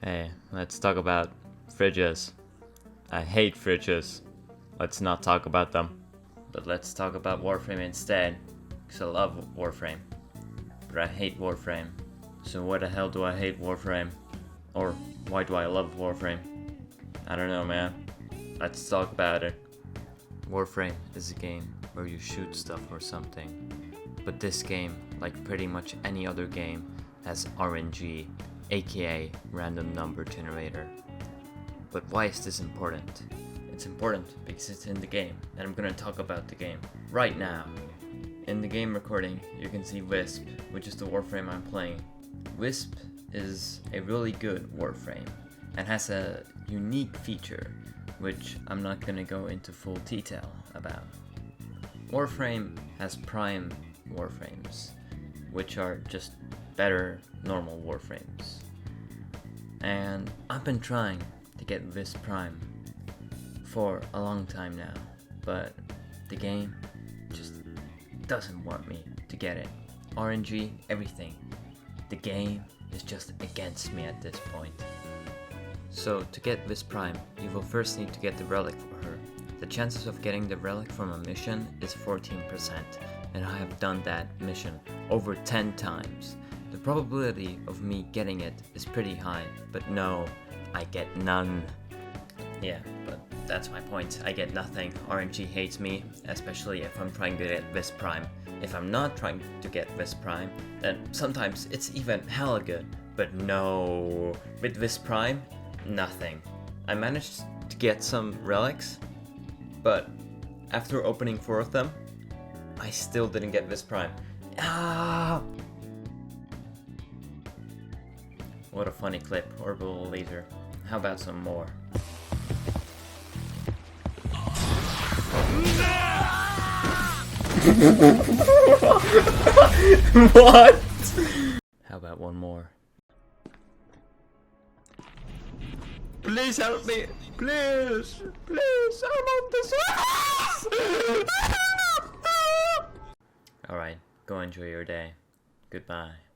Hey, let's talk about fridges. I hate fridges. Let's not talk about them. But let's talk about Warframe instead. Because I love Warframe. But I hate Warframe. So why the hell do I hate Warframe? Or why do I love Warframe? I don't know, man. Let's talk about it. Warframe is a game where you shoot stuff or something. But this game, like pretty much any other game, has RNG, aka random number generator. But why is this important? It's important because it's in the game, and I'm gonna talk about the game right now. In the game recording, you can see Wisp, which is the Warframe I'm playing. Wisp is a really good Warframe, and has a unique feature, which I'm not gonna go into full detail about. Warframe has Prime Warframes, which are just better normal Warframes. And I've been trying to get Wisp Prime for a long time now, but the game just doesn't want me to get it. RNG, everything. The game is just against me at this point. So to get Wisp Prime, you will first need to get the relic for her. The chances of getting the relic from a mission is 14%, and I have done that mission over 10 times. The probability of me getting it is pretty high, but no, I get none. Yeah, but that's my point. I get nothing. RNG hates me, especially if I'm trying to get Wisp Prime. If I'm not trying to get Wisp Prime, then sometimes it's even hella good. But no, with Wisp Prime, nothing. I managed to get some relics, but after opening 4 of them, I still didn't get Wisp Prime. Ah! What a funny clip, orbital laser. How about some more? What? How about one more? Please help me! Please! Please! I'm on this! Alright, go enjoy your day. Goodbye.